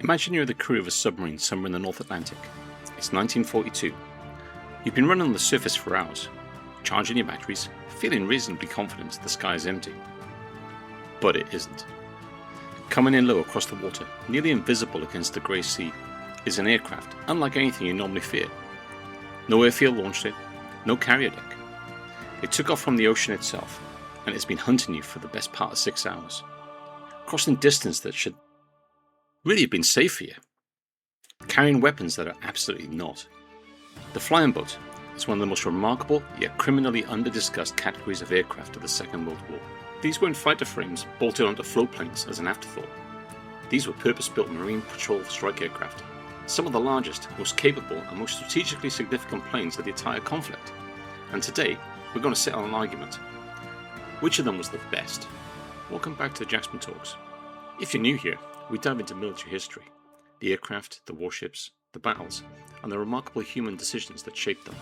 Imagine you're the crew of a submarine somewhere in the North Atlantic. It's 1942. You've been running on the surface for hours, charging your batteries, feeling reasonably confident the sky is empty. But it isn't. Coming in low across the water, nearly invisible against the grey sea, is an aircraft unlike anything you normally fear. No airfield launched it, no carrier deck. It took off from the ocean itself, and it's been hunting you for the best part of 6 hours, crossing distance that should really have been safe for you, carrying weapons that are absolutely not. The flying boat is one of the most remarkable yet criminally under-discussed categories of aircraft of the Second World War. These weren't fighter frames bolted onto float planes as an afterthought. These were purpose-built Marine Patrol strike aircraft, some of the largest, most capable and most strategically significant planes of the entire conflict. And today, we're going to settle an argument. Which of them was the best? Welcome back to the Jaxom Talks. If you're new here, we dive into military history, the aircraft, the warships, the battles, and the remarkable human decisions that shaped them.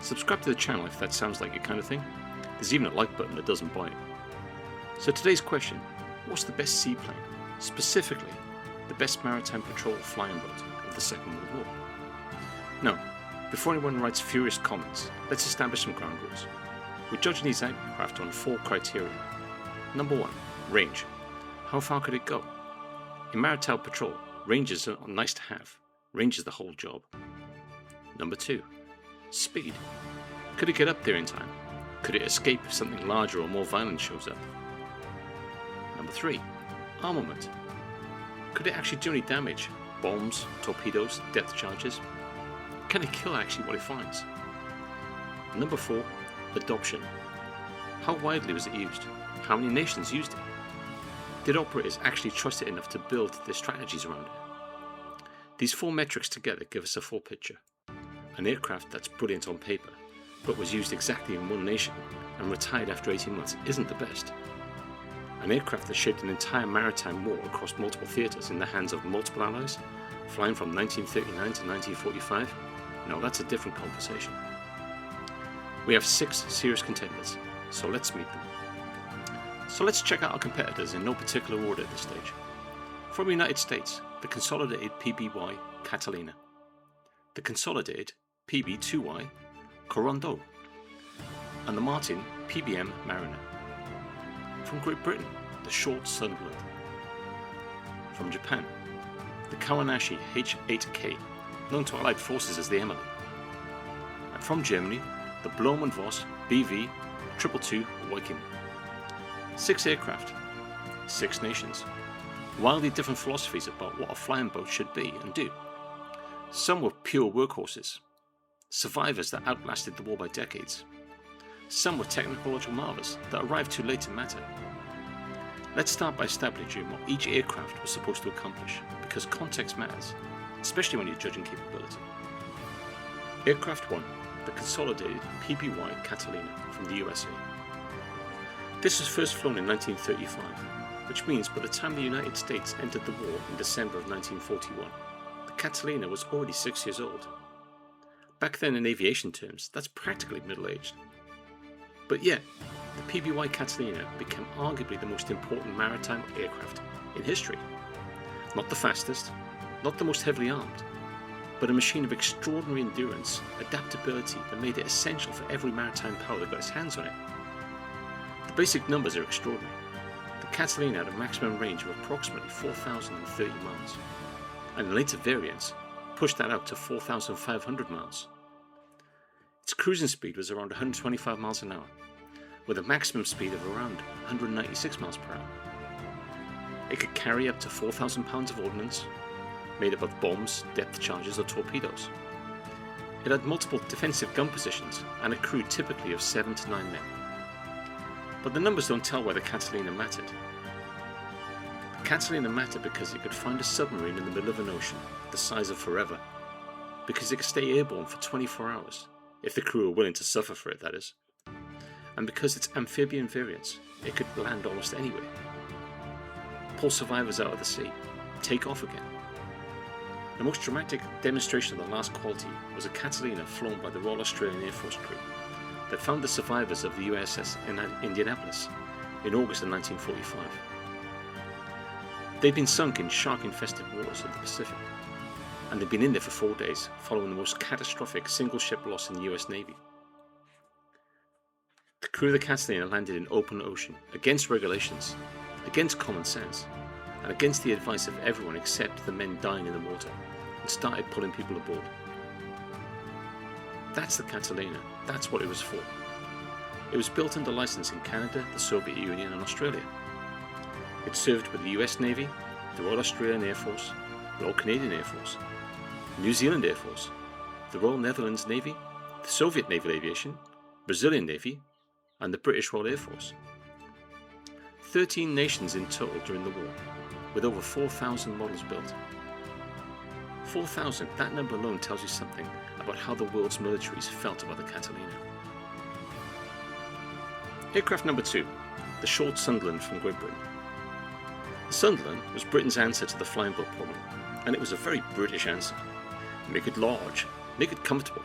Subscribe to the channel if that sounds like your kind of thing. There's even a like button that doesn't bite. So today's question, what's the best seaplane? Specifically, the best maritime patrol flying boat of the Second World War? Now, before anyone writes furious comments, let's establish some ground rules. We're judging these aircraft on 4 criteria. Number 1, range. How far could it go? In maritime patrol, ranges are nice to have. Range is the whole job. Number 2, speed. Could it get up there in time? Could it escape if something larger or more violent shows up? Number 3, armament. Could it actually do any damage? Bombs, torpedoes, depth charges? Can it kill actually what it finds? Number 4, adoption. How widely was it used? How many nations used it? Did operators actually trust it enough to build their strategies around it? These 4 metrics together give us a full picture. An aircraft that's brilliant on paper, but was used exactly in one nation and retired after 18 months isn't the best. An aircraft that shaped an entire maritime war across multiple theatres in the hands of multiple allies, flying from 1939 to 1945, no, that's a different conversation. We have 6 serious contenders, so let's meet them. So let's check out our competitors in no particular order at this stage. From the United States, the Consolidated PBY Catalina, the Consolidated PB2Y Coronado, and the Martin PBM Mariner. From Great Britain, the short Sunderland. From Japan, the Kawanishi H8K, known to Allied forces as the Emily. And from Germany, the Blohm and Voss WW2 Wiking. 6 aircraft, 6 nations, wildly different philosophies about what a flying boat should be and do. Some were pure workhorses, survivors that outlasted the war by decades. Some were technological marvels that arrived too late to matter. Let's start by establishing what each aircraft was supposed to accomplish, because context matters, especially when you're judging capability. Aircraft 1, the Consolidated PBY Catalina from the USA. This was first flown in 1935, which means by the time the United States entered the war in December of 1941, the Catalina was already 6 years old. Back then in aviation terms, that's practically middle-aged. But yet, the PBY Catalina became arguably the most important maritime aircraft in history. Not the fastest, not the most heavily armed, but a machine of extraordinary endurance, adaptability that made it essential for every maritime power that got its hands on it. The basic numbers are extraordinary. The Catalina had a maximum range of approximately 4,030 miles, and in later variants pushed that out to 4,500 miles. Its cruising speed was around 125 miles an hour, with a maximum speed of around 196 miles per hour. It could carry up to 4,000 pounds of ordnance, made up of bombs, depth charges, or torpedoes. It had multiple defensive gun positions and a crew typically of 7 to 9 men. But the numbers don't tell why the Catalina mattered. The Catalina mattered because it could find a submarine in the middle of an ocean, the size of forever, because it could stay airborne for 24 hours, if the crew were willing to suffer for it, that is, and because its amphibian variants, it could land almost anywhere, pull survivors out of the sea, take off again. The most dramatic demonstration of the last quality was a Catalina flown by the Royal Australian Air Force crew that found the survivors of the USS in Indianapolis in August of 1945. They'd been sunk in shark-infested waters of the Pacific, and they'd been in there for 4 days, following the most catastrophic single-ship loss in the US Navy. The crew of the Catalina landed in open ocean, against regulations, against common sense, and against the advice of everyone except the men dying in the water, and started pulling people aboard. That's the Catalina. That's what it was for. It was built under license in Canada, the Soviet Union, and Australia. It served with the US Navy, the Royal Australian Air Force, the Royal Canadian Air Force, New Zealand Air Force, the Royal Netherlands Navy, the Soviet Naval Aviation, Brazilian Navy, and the British Royal Air Force. 13 nations in total during the war, with over 4,000 models built. 4,000, that number alone tells you something about how the world's militaries felt about the Catalina. Aircraft number 2, the short Sunderland from Great Britain. The Sunderland was Britain's answer to the flying boat problem, and it was a very British answer. Make it large, make it comfortable,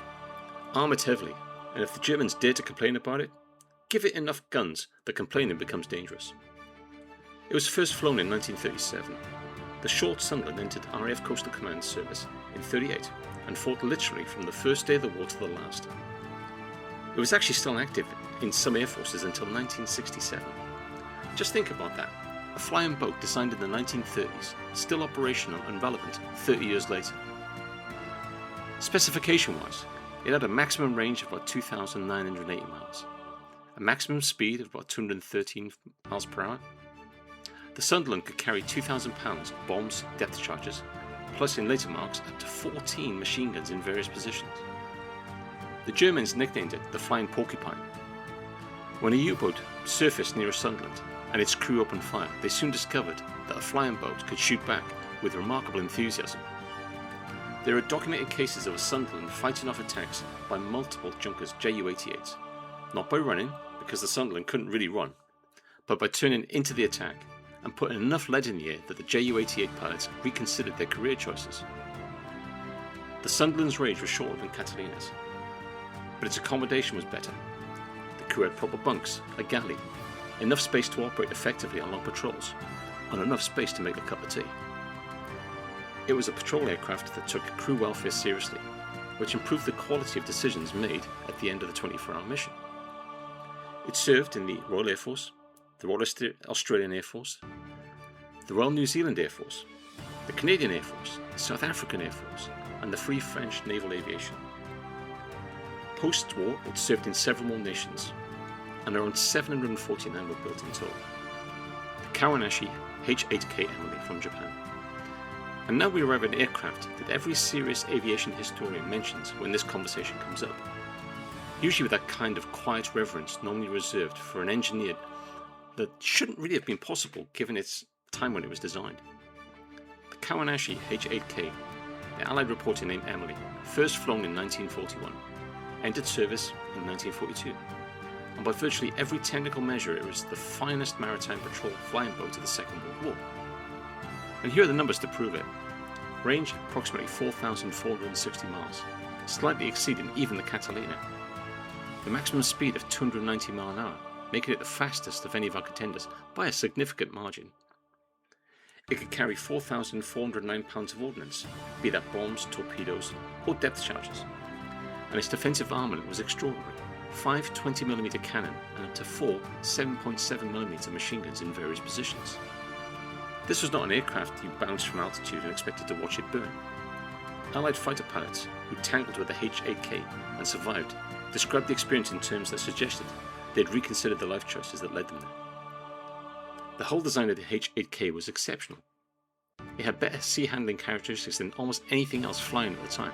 arm it heavily, and if the Germans dare to complain about it, give it enough guns that complaining becomes dangerous. It was first flown in 1937. The short Sunderland entered RAF Coastal Command service in 1938 and fought literally from the first day of the war to the last. It was actually still active in some air forces until 1967. Just think about that. A flying boat designed in the 1930s, still operational and relevant 30 years later. Specification-wise, it had a maximum range of about 2,980 miles, a maximum speed of about 213 miles per hour. The Sunderland could carry 2,000 pounds of bombs, depth charges, plus in later marks up to 14 machine guns in various positions. The Germans nicknamed it the Flying Porcupine. When a U-boat surfaced near a Sunderland and its crew opened fire, they soon discovered that a flying boat could shoot back with remarkable enthusiasm. There are documented cases of a Sunderland fighting off attacks by multiple Junkers Ju-88s, not by running, because the Sunderland couldn't really run, but by turning into the attack and putting enough lead in the air that the Ju-88 pilots reconsidered their career choices. The Sunderland's range was shorter than Catalina's, but its accommodation was better. The crew had proper bunks, a galley, enough space to operate effectively on long patrols, and enough space to make a cup of tea. It was a patrol aircraft that took crew welfare seriously, which improved the quality of decisions made at the end of the 24-hour mission. It served in the Royal Air Force, the Royal Australian Air Force, the Royal New Zealand Air Force, the Canadian Air Force, the South African Air Force, and the Free French Naval Aviation. Post-war, it served in several more nations, and around 749 were built in total. The Kawanishi H8K Emily from Japan. And now we arrive at an aircraft that every serious aviation historian mentions when this conversation comes up, usually with that kind of quiet reverence normally reserved for an engineer that shouldn't really have been possible given its time when it was designed. The Kawanishi H8K, the Allied reporting name Emily, first flown in 1941, entered service in 1942, and by virtually every technical measure it was the finest maritime patrol flying boat of the Second World War. And here are the numbers to prove it. Range approximately 4,460 miles, slightly exceeding even the Catalina. The maximum speed of 290 miles an hour, making it the fastest of any of our contenders by a significant margin. It could carry 4,409 pounds of ordnance, be that bombs, torpedoes, or depth charges. And its defensive armament was extraordinary. 5 20mm cannon and up to 4 7.7mm machine guns in various positions. This was not an aircraft you bounced from altitude and expected to watch it burn. Allied fighter pilots who tangled with the H8K and survived described the experience in terms that suggested they had reconsidered the life choices that led them there. The whole design of the H8K was exceptional. It had better sea handling characteristics than almost anything else flying at the time,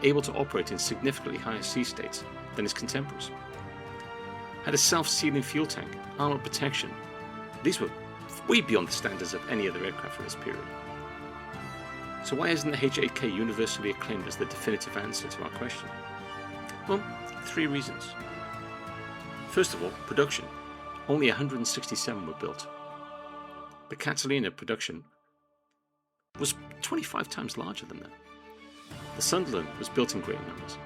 able to operate in significantly higher sea states than its contemporaries. Had a self-sealing fuel tank, armour protection. These were way beyond the standards of any other aircraft for this period. So why isn't the H8K universally acclaimed as the definitive answer to our question? Well, 3 reasons. First of all, production. Only 167 were built. The Catalina production was 25 times larger than that. The Sunderland was built in greater numbers.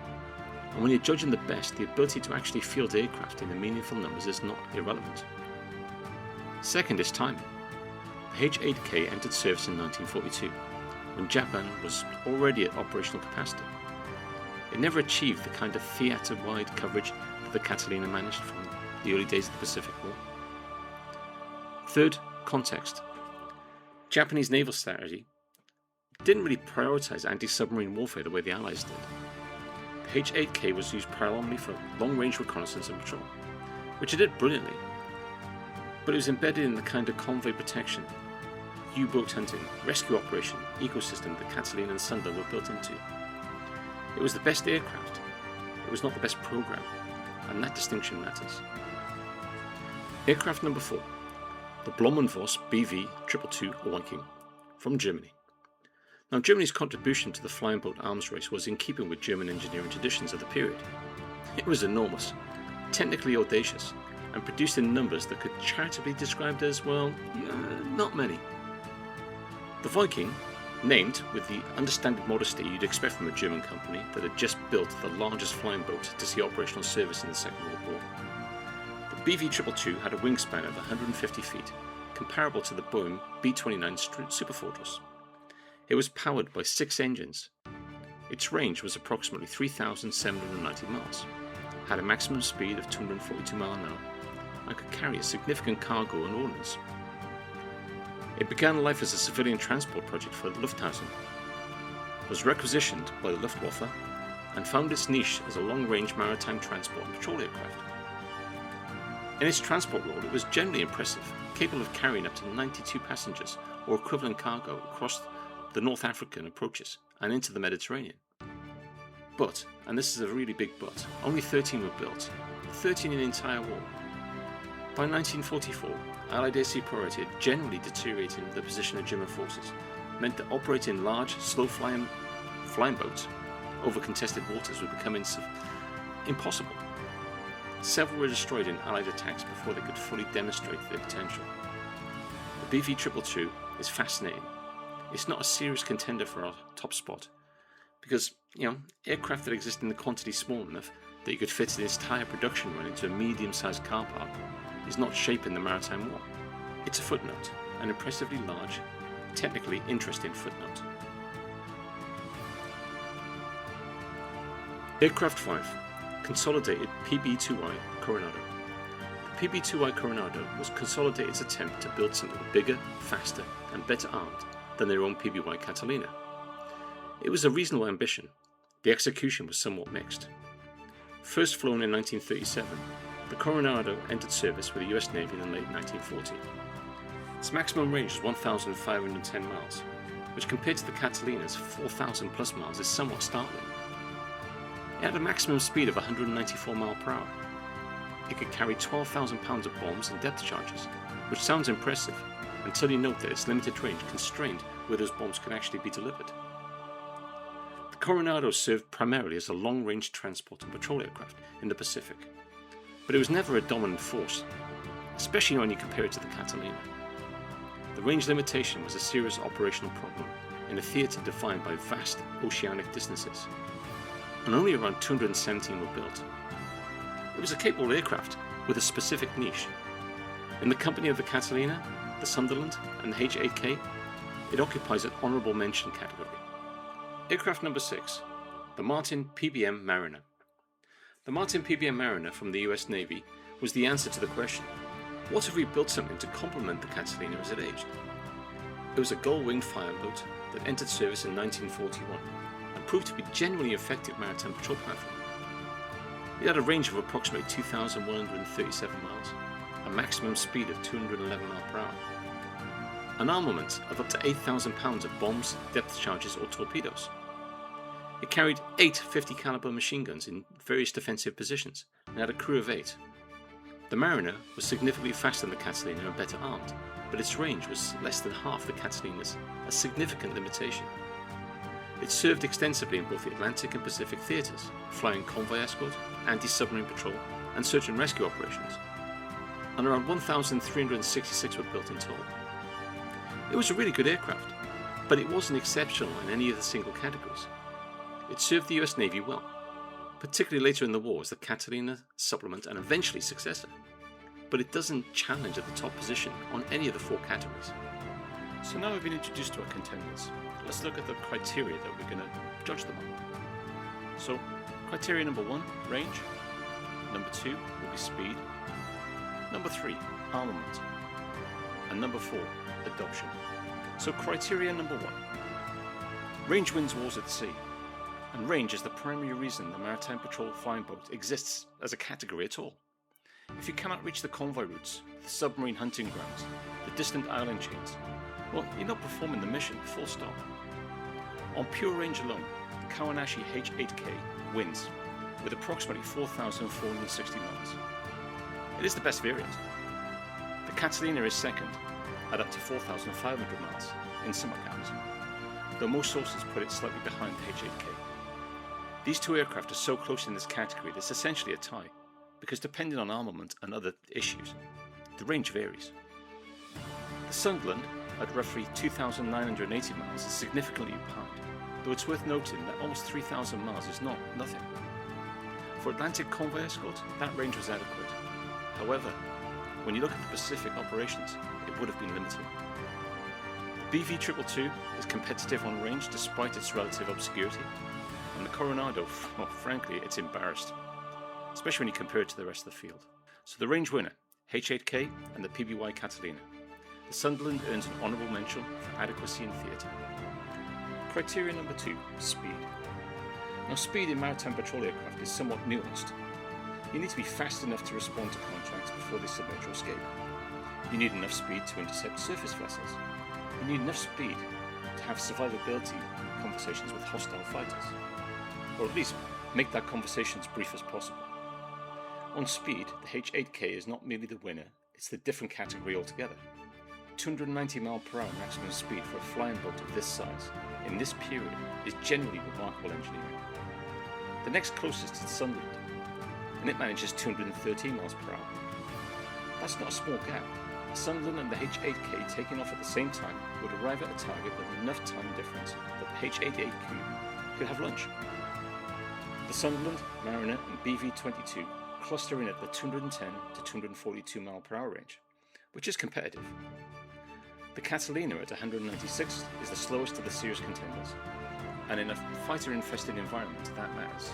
And when you're judging the best, the ability to actually field aircraft in the meaningful numbers is not irrelevant. Second is timing. The H8K entered service in 1942, when Japan was already at operational capacity. It never achieved the kind of theatre-wide coverage that the Catalina managed from the early days of the Pacific War. Third, context. Japanese naval strategy didn't really prioritise anti-submarine warfare the way the Allies did. The H8K was used primarily for long-range reconnaissance and patrol, which it did brilliantly, but it was embedded in the kind of convoy protection, U-boat hunting, rescue operation ecosystem that Catalina and Sunderland were built into. It was the best aircraft, it was not the best program, and that distinction matters. Aircraft number 4, the Blohm and Voss BV2Y Wiking, from Germany. Now, Germany's contribution to the flying boat arms race was in keeping with German engineering traditions of the period. It was enormous, technically audacious, and produced in numbers that could charitably be described as, well, not many. The Viking, named with the understated modesty you'd expect from a German company that had just built the largest flying boat to see operational service in the Second World War. The BV2Y had a wingspan of 150 feet, comparable to the Boeing B-29 Superfortress. It was powered by 6 engines. Its range was approximately 3,790 miles, had a maximum speed of 242 miles an hour, and could carry a significant cargo and ordnance. It began life as a civilian transport project for the Lufthansa, was requisitioned by the Luftwaffe, and found its niche as a long-range maritime transport and patrol aircraft. In its transport role, it was generally impressive, capable of carrying up to 92 passengers or equivalent cargo across the North African approaches and into the Mediterranean. But, and this is a really big but, only 13 were built, 13 in the entire war. By 1944, Allied air sea priority had generally deteriorated the position of German forces, meant that operating large, slow-flying boats over contested waters would become impossible. Several were destroyed in Allied attacks before they could fully demonstrate their potential. The BV2Y is fascinating. It's not a serious contender for our top spot, because, aircraft that exist in the quantity small enough that you could fit an entire production run into a medium-sized car park is not shaping the maritime war. It's a footnote, an impressively large, technically interesting footnote. Aircraft 5, Consolidated PB2Y Coronado. The PB2Y Coronado was Consolidated's attempt to build something bigger, faster, and better armed than their own PBY Catalina. It was a reasonable ambition. The execution was somewhat mixed. First flown in 1937, the Coronado entered service with the US Navy in the late 1940s. Its maximum range was 1,510 miles, which compared to the Catalina's 4,000 plus miles is somewhat startling. It had a maximum speed of 194 miles per hour. It could carry 12,000 pounds of bombs and depth charges, which sounds impressive until you note that its limited range constrained where those bombs could actually be delivered. The Coronado served primarily as a long-range transport and patrol aircraft in the Pacific, but it was never a dominant force, especially when you compare it to the Catalina. The range limitation was a serious operational problem in a theatre defined by vast oceanic distances, and only around 217 were built. It was a capable aircraft with a specific niche. In the company of the Catalina, the Sunderland, and the H8K, it occupies an honourable mention category. Aircraft number 6, the Martin PBM Mariner. The Martin PBM Mariner from the US Navy was the answer to the question, what if we built something to complement the Catalina as it aged? It was a gull-winged fireboat that entered service in 1941 and proved to be genuinely effective maritime patrol platform. It had a range of approximately 2,137 miles, a maximum speed of 211 miles per hour, an armament of up to 8,000 pounds of bombs, depth charges or torpedoes. It carried 8 50 caliber machine guns in various defensive positions and had a crew of 8. The Mariner was significantly faster than the Catalina and better armed, but its range was less than half the Catalina's, a significant limitation. It served extensively in both the Atlantic and Pacific theatres, flying convoy escort, anti-submarine patrol, and search and rescue operations, and around 1,366 were built in total. It was a really good aircraft, but it wasn't exceptional in any of the single categories. It served the US Navy well, particularly later in the war as the Catalina, supplement, and eventually successor, but it doesn't challenge at the top position on any of the 4 categories. So now we've been introduced to our contenders, let's look at the criteria that we're going to judge them on. So, criteria number 1, range. Number 2 will be speed. Number 3, armament. And number 4, adoption. So criteria number 1. Range wins wars at sea. And range is the primary reason the maritime patrol flying boat exists as a category at all. If you cannot reach the convoy routes, the submarine hunting grounds, the distant island chains, well, you're not performing the mission, full stop. On pure range alone, the Kawanishi H8K wins with approximately 4,460 miles. It is the best variant. The Catalina is second at up to 4,500 miles in some accounts, though most sources put it slightly behind the H8K. These two aircraft are so close in this category that it's essentially a tie, because depending on armament and other issues, the range varies. The Sunderland, at roughly 2,980 miles, is significantly behind, though it's worth noting that almost 3,000 miles is not nothing. For Atlantic convoy escort, that range was adequate. However, when you look at the Pacific operations, it would have been limited. The BV2Y is competitive on range despite its relative obscurity, and the Coronado, well, frankly, it's embarrassed, especially when you compare it to the rest of the field. So the range winner, H8K and the PBY Catalina. The Sunderland earns an honourable mention for adequacy in theatre. Criteria number 2, speed. Now, speed in maritime patrol aircraft is somewhat nuanced. You need to be fast enough to respond to contacts before they submit or escape. You need enough speed to intercept surface vessels. You need enough speed to have survivability conversations with hostile fighters, or at least make that conversation as brief as possible. On speed, the H8K is not merely the winner, it's the different category altogether. 290 mph maximum speed for a flying boat of this size, in this period, is generally remarkable engineering. The next closest is the Sunderland, and it manages 213 mph. That's not a small gap. The Sunderland and the H8K taking off at the same time would arrive at a target with enough time difference that the H8AQ could have lunch. The Sunderland, Mariner and BV2Y cluster in at the 210 to 242 mph range, which is competitive. The Catalina at 196 is the slowest of the serious contenders, and in a fighter-infested environment that matters.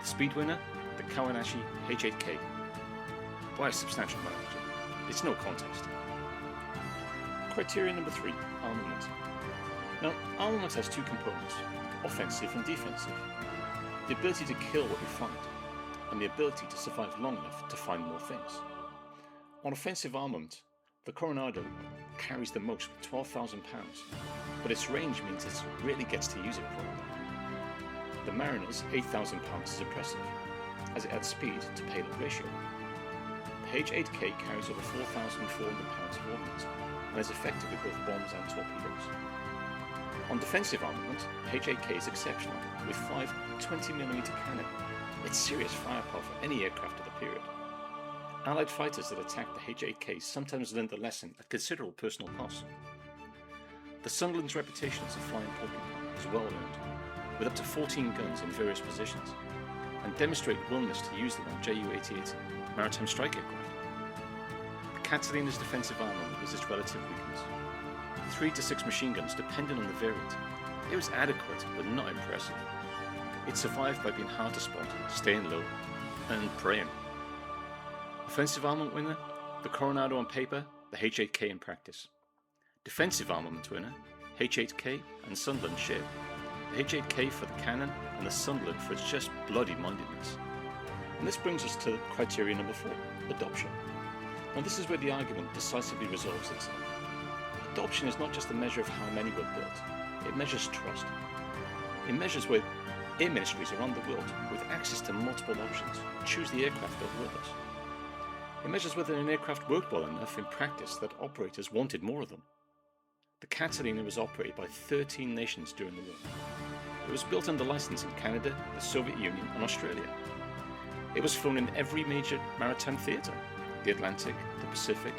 The speed winner, the Kawanishi H8K, by a substantial margin. It's no contest. Criteria number 3, armament. Now, armament has two components, offensive and defensive. The ability to kill what you find, and the ability to survive long enough to find more things. On offensive armament, the Coronado carries the most with 12,000 pounds, but its range means it really gets to use it properly. The Mariner's 8,000 pounds is impressive, as it adds speed to payload ratio. The H8K carries over 4,400 pounds of ordnance, and is effective with both bombs and torpedoes. On defensive armament, the H8K is exceptional, with 5 20mm cannon. It's serious firepower for any aircraft of the period. Allied fighters that attacked the H8K sometimes learned the lesson at considerable personal cost. The Sunderland's reputation as a Flying Porcupine is well earned, with up to 14 guns in various positions, and demonstrate willingness to use them on Ju-88 maritime strike aircraft. The Catalina's defensive armament was its relative weakness. 3 to 6 machine guns depending on the variant. It was adequate, but not impressive. It survived by being hard to spot, staying low, and praying. Offensive armament winner, the Coronado on paper, the H8K in practice. Defensive armament winner, H8K and Sunderland share. The H8K for the cannon and the Sunderland for its just bloody mindedness. And this brings us to criteria number 4, adoption. Now this is where the argument decisively resolves itself. Adoption is not just a measure of how many were built, it measures trust. It measures where air ministries around the world, with access to multiple options, choose the aircraft that will us. It measures whether an aircraft worked well enough in practice that operators wanted more of them. The Catalina was operated by 13 nations during the war. It was built under license in Canada, the Soviet Union and Australia. It was flown in every major maritime theatre, the Atlantic, the Pacific,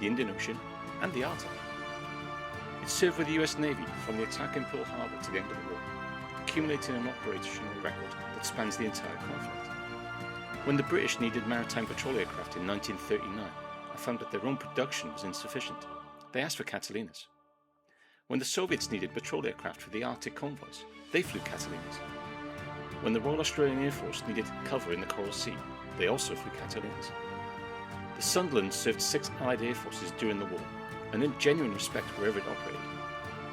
the Indian Ocean and the Arctic. It served with the US Navy from the attack in Pearl Harbor to the end of the war, accumulating an operational record that spans the entire conflict. When the British needed maritime patrol aircraft in 1939 and found that their own production was insufficient, they asked for Catalinas. When the Soviets needed patrol aircraft for the Arctic convoys, they flew Catalinas. When the Royal Australian Air Force needed cover in the Coral Sea, they also flew Catalinas. The Sunderland served 6 Allied air forces during the war, and in genuine respect wherever it operated.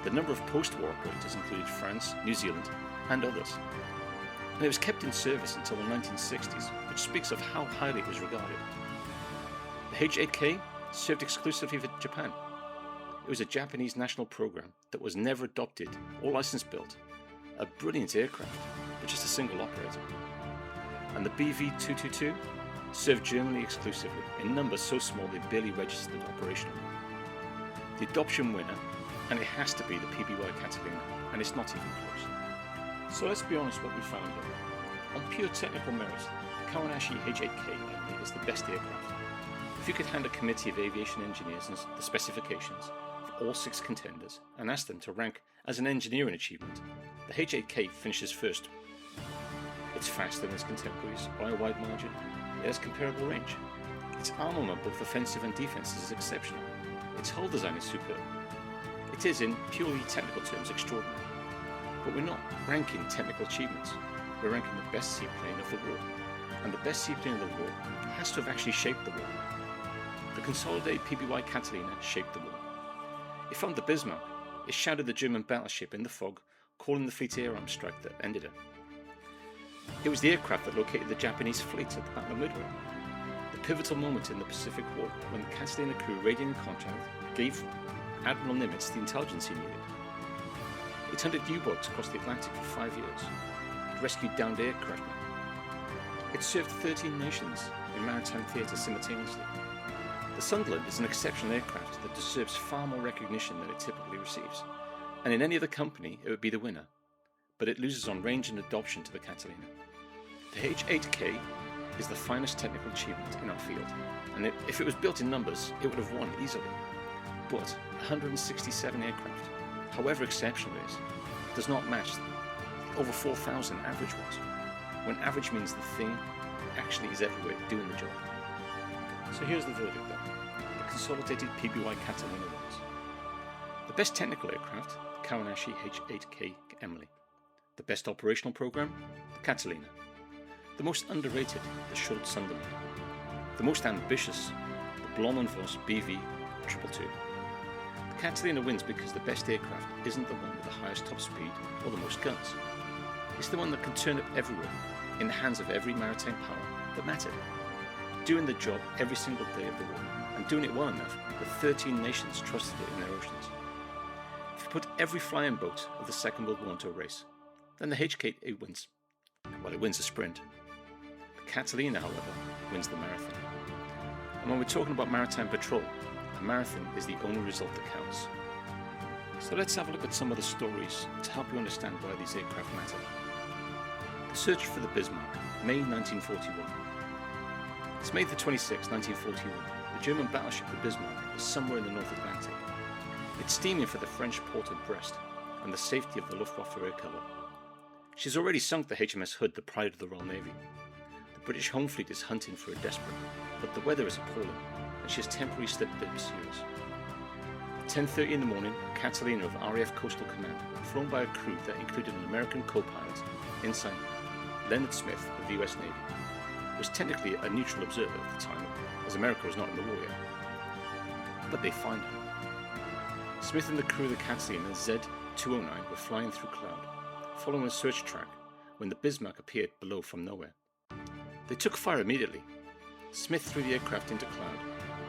The number of post-war operators included France, New Zealand, and others. And it was kept in service until the 1960s, which speaks of how highly it was regarded. The H8K served exclusively for Japan. It was a Japanese national program that was never adopted or license built. A brilliant aircraft, but just a single operator. And the BV222 served Germany exclusively, in numbers so small they barely registered operational. The adoption winner, and it has to be the PBY Catalina, and it's not even close. So let's be honest what we found here. On pure technical merit, the Kawanishi H8K Emily is the best aircraft. If you could hand a committee of aviation engineers and the specifications of all 6 contenders and ask them to rank as an engineering achievement, the H8K finishes first. It's faster than its contemporaries by a wide margin. It has comparable range. Its armament, both offensive and defensive, is exceptional. Its hull design is superb. It is, in purely technical terms, extraordinary. But we're not ranking technical achievements. We're ranking the best seaplane of the war. And the best seaplane of the war has to have actually shaped the war. The Consolidated PBY Catalina shaped the war. It found the Bismarck. It shadowed the German battleship in the fog, calling the fleet air arm strike that ended it. It was the aircraft that located the Japanese fleet at the Battle of Midway. The pivotal moment in the Pacific War when the Catalina crew raiding in contact gave Admiral Nimitz the intelligence he needed. It hunted U-boats across the Atlantic for 5 years. It rescued downed aircraft. It served 13 nations in maritime theatre simultaneously. The Sunderland is an exceptional aircraft that deserves far more recognition than it typically receives, and in any other company it would be the winner, but it loses on range and adoption to the Catalina. The H8K is the finest technical achievement in our field, and if it was built in numbers, it would have won easily. But 167 aircraft, however exceptional it is, does not match the over 4,000 average was, when average means the thing actually is everywhere doing the job. So here's the verdict then. The Consolidated PBY Catalina wins. The best technical aircraft, the Kawanishi H8K Emily. The best operational program, the Catalina. The most underrated, the short Sunderland. The most ambitious, the Blohm and Voss BV2Y. The Catalina wins because the best aircraft isn't the one with the highest top speed or the most guns. It's the one that can turn up everywhere, in the hands of every maritime power that mattered, doing the job every single day of the war, and doing it well enough that 13 nations trusted it in their oceans. If you put every flying boat of the Second World War into a race, then the HK wins. Well, it wins the sprint. The Catalina, however, wins the marathon. And when we're talking about maritime patrol, a marathon is the only result that counts. So let's have a look at some of the stories to help you understand why these aircraft matter. The search for the Bismarck, May 1941. It's May the 26th, 1941. The German battleship the Bismarck is somewhere in the North Atlantic. It's steaming for the French port of Brest and the safety of the Luftwaffe air cover. She's already sunk the HMS Hood, the pride of the Royal Navy. The British Home Fleet is hunting for her desperate, but the weather is appalling, and she has temporarily slipped their pursuers. At 10:30 in the morning, a Catalina of RAF Coastal Command, flown by a crew that included an American co-pilot, ensign Leonard Smith of the US Navy, was technically a neutral observer at the time, as America was not in the war yet. But they find her. Smith and the crew of the Catalina Z209 were flying through cloud, following a search track when the Bismarck appeared below from nowhere. They took fire immediately. Smith threw the aircraft into cloud.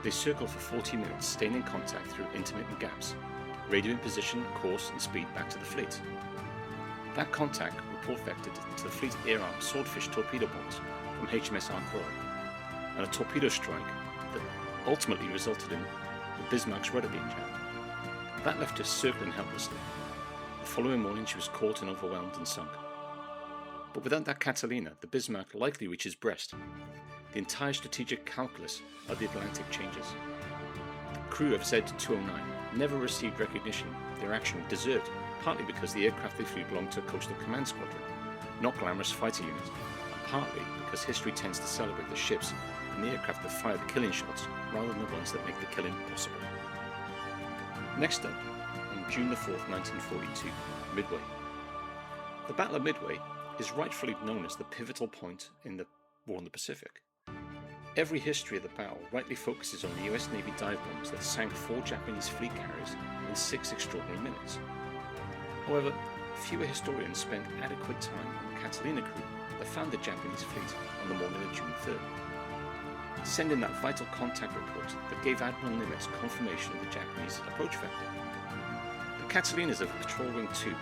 They circled for 40 minutes, staying in contact through intermittent gaps, radioing position, course and speed back to the fleet. That contact report vectored to the fleet air arm Swordfish torpedo bombs from HMS Coral, and a torpedo strike that ultimately resulted in the Bismarck's rudder being jammed. That left her circling helplessly. The following morning she was caught and overwhelmed and sunk. But without that Catalina, the Bismarck likely reaches Brest. The entire strategic calculus of the Atlantic changes. The crew of Z209 never received recognition their action deserved, partly because the aircraft they flew belonged to a coastal command squadron, not glamorous fighter units, and partly because history tends to celebrate the ships and the aircraft that fire the killing shots rather than the ones that make the killing possible. Next up, on June the 4th, 1942, Midway. The Battle of Midway is rightfully known as the pivotal point in the War in the Pacific. Every history of the battle rightly focuses on the US Navy dive bombers that sank 4 Japanese fleet carriers in 6 extraordinary minutes. However, fewer historians spent adequate time on the Catalina crew that found the Japanese fleet on the morning of June 3rd. Sending that vital contact report that gave Admiral Nimitz confirmation of the Japanese approach vector. The Catalinas of Patrol Wing 2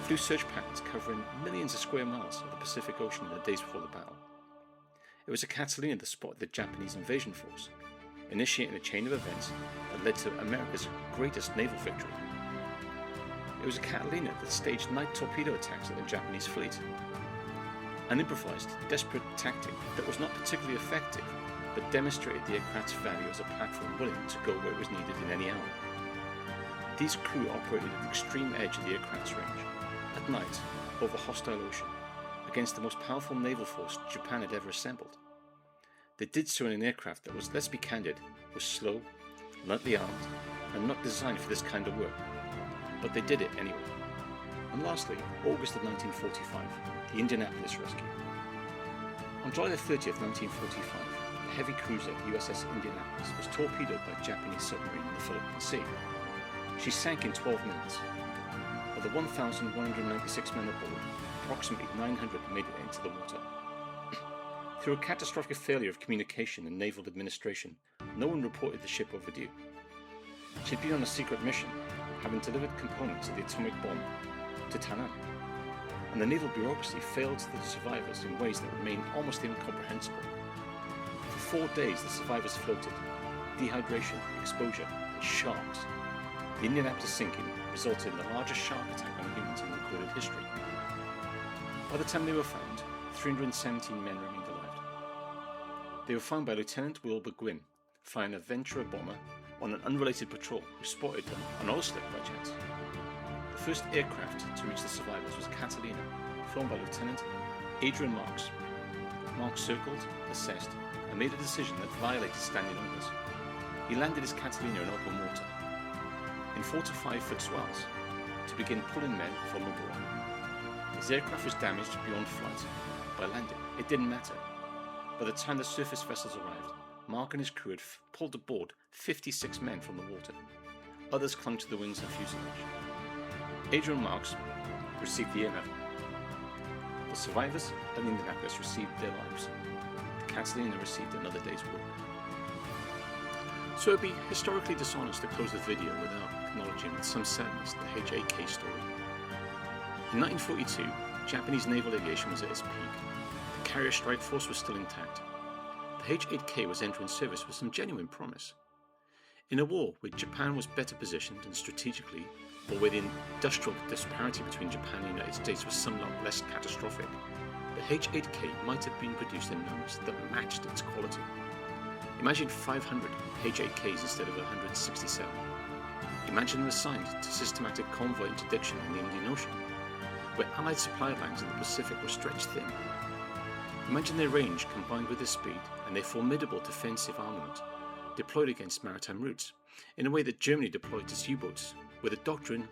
flew search patterns covering millions of square miles of the Pacific Ocean in the days before the battle. It was a Catalina that spotted the Japanese invasion force, initiating a chain of events that led to America's greatest naval victory. It was a Catalina that staged night torpedo attacks at the Japanese fleet. An improvised, desperate tactic that was not particularly effective, but demonstrated the aircraft's value as a platform willing to go where it was needed in any hour. These crew operated at the extreme edge of the aircraft's range, at night, over hostile ocean, against the most powerful naval force Japan had ever assembled. They did so in an aircraft that was, let's be candid, was slow, lightly armed, and not designed for this kind of work. But they did it anyway. And lastly, August of 1945, the Indianapolis rescue. On July 30th, 1945, the heavy cruiser USS Indianapolis was torpedoed by a Japanese submarine in the Philippine Sea. She sank in 12 minutes. Of the 1,196 men aboard, approximately 900 made it into the water. Through a catastrophic failure of communication and naval administration, no one reported the ship overdue. She'd been on a secret mission, having delivered components of the atomic bomb to Tainan, and the naval bureaucracy failed the survivors in ways that remain almost incomprehensible. For 4 days, the survivors floated. Dehydration, exposure, and sharks. The Indianapolis sinking resulted in the largest shark attack on humans in recorded history. By the time they were found, 317 men remained alive. They were found by Lieutenant Wilbur Gwynn, flying a Ventura bomber on an unrelated patrol who spotted them on oil slick by chance. The first aircraft to reach the survivors was Catalina, flown by Lieutenant Adrian Marks. Marks circled, assessed, and made a decision that violated standing orders. He landed his Catalina in open water, in 4 to 5 foot swells, to begin pulling men for Marlborough. His aircraft was damaged beyond flight. By landing, it didn't matter. By the time the surface vessels arrived, Mark and his crew had pulled aboard 56 men from the water. Others clung to the wings and fuselage. Adrian Marks received the air medal. The survivors at Indianapolis received their lives. The Catalina received another day's work. So it would be historically dishonest to close the video without acknowledging with some sadness the H8K story. In 1942, Japanese naval aviation was at its peak. The carrier strike force was still intact. The H8K was entering service with some genuine promise. In a war where Japan was better positioned and strategically, or where the industrial disparity between Japan and the United States was somewhat less catastrophic, the H8K might have been produced in numbers that matched its quality. Imagine 500 H8Ks instead of 167. Imagine them assigned to systematic convoy interdiction in the Indian Ocean, where Allied supply lines in the Pacific were stretched thin. Imagine their range combined with their speed and their formidable defensive armament deployed against maritime routes, in a way that Germany deployed its U-boats, with a doctrine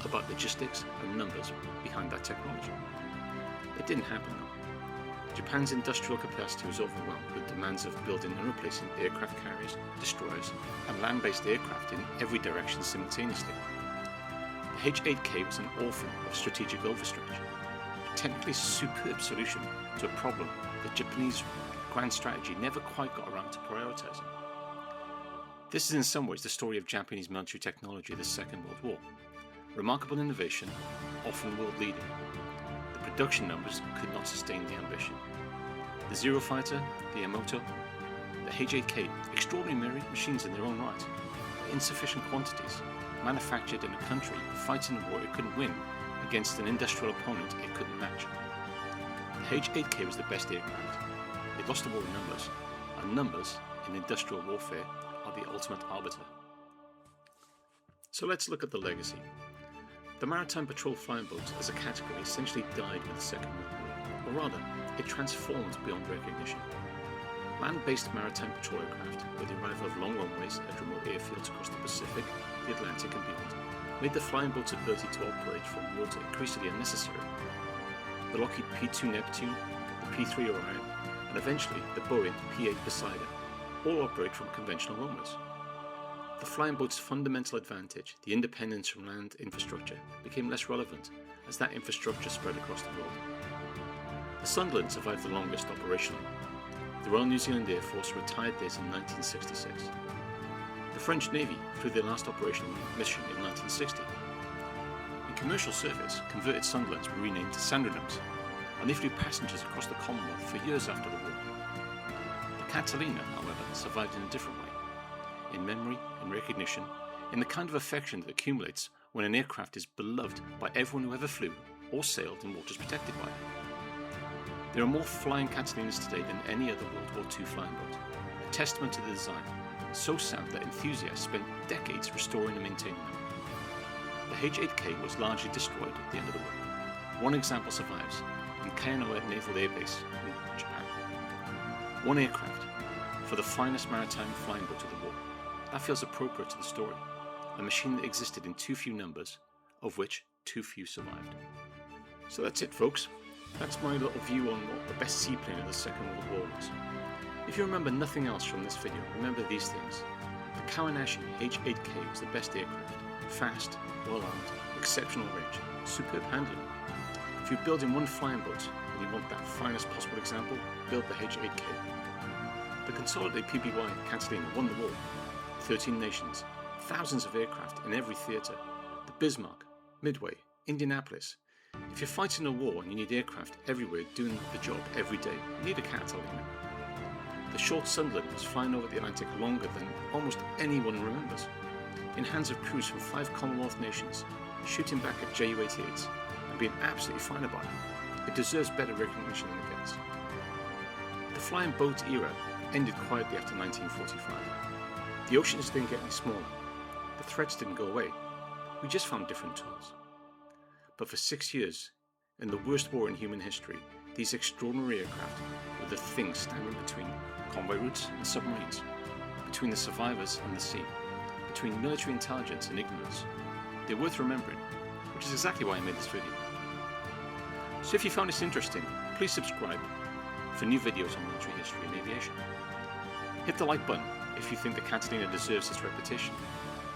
about logistics and numbers behind that technology. It didn't happen though. Japan's industrial capacity was overwhelmed with demands of building and replacing aircraft carriers, destroyers, and land-based aircraft in every direction simultaneously. The H8K was an orphan of strategic overstretch, a technically superb solution to a problem that Japanese grand strategy never quite got around to prioritizing. This is in some ways the story of Japanese military technology of the Second World War. Remarkable innovation, often world-leading. The production numbers could not sustain the ambition. The Zero Fighter, the Yamato, the H8K, extraordinary machines in their own right, but insufficient quantities, manufactured in a country fighting a war it couldn't win against an industrial opponent it couldn't match. The H8K was the best aircraft. It lost the war in numbers, and numbers in industrial warfare are the ultimate arbiter. So let's look at the legacy. The maritime patrol flying boats as a category essentially died with the Second World War, or rather, it transformed beyond recognition. Land-based maritime patrol aircraft, with the arrival of long runways at remote airfields across the Pacific, the Atlantic and beyond, made the flying boat's ability to operate from water increasingly unnecessary. The Lockheed P2 Neptune, the P3 Orion, and eventually the Boeing P8 Poseidon all operate from conventional runways. The flying boat's fundamental advantage, the independence from land infrastructure, became less relevant as that infrastructure spread across the world. The Sunderland survived the longest operationally. The Royal New Zealand Air Force retired this in 1966. The French Navy flew their last operational mission in 1960. In commercial service, converted Sunderlands were renamed to Sanderlands, and they flew passengers across the Commonwealth for years after the war. The Catalina, however, survived in a different way, in memory and recognition, in the kind of affection that accumulates when an aircraft is beloved by everyone who ever flew or sailed in waters protected by it. There are more flying Catalinas today than any other World War II flying boat, a testament to the design, so sound that enthusiasts spent decades restoring and maintaining them. The H8K was largely destroyed at the end of the war. One example survives, in Kawanishi Naval Air Base in Japan. One aircraft, for the finest maritime flying boat of the war. That feels appropriate to the story, a machine that existed in too few numbers, of which too few survived. So that's it, folks. That's my little view on what the best seaplane of the Second World War was. If you remember nothing else from this video, remember these things. The Kawanishi H8K was the best aircraft. Fast, well-armed, exceptional range, superb handling. If you're building one flying boat and you want that finest possible example, build the H8K. The Consolidated PBY Catalina won the war. 13 nations, thousands of aircraft in every theatre. The Bismarck, Midway, Indianapolis. If you're fighting a war and you need aircraft everywhere doing the job every day, you need a Catalina. The short Sunderland was flying over the Atlantic longer than almost anyone remembers, in hands of crews from 5 Commonwealth nations, shooting back at Ju-88s and being absolutely fine about it. It deserves better recognition than it gets. The flying boat era ended quietly after 1945. The oceans didn't get any smaller. The threats didn't go away. We just found different tools. But for 6 years, in the worst war in human history, these extraordinary aircraft were the things standing between convoy routes and submarines, between the survivors and the sea, between military intelligence and ignorance. They're worth remembering, which is exactly why I made this video. So if you found this interesting, please subscribe for new videos on military history and aviation. Hit the like button if you think the Catalina deserves its reputation,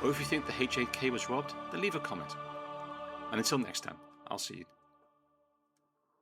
or if you think the H8K was robbed, then leave a comment. And until next time, I'll see you.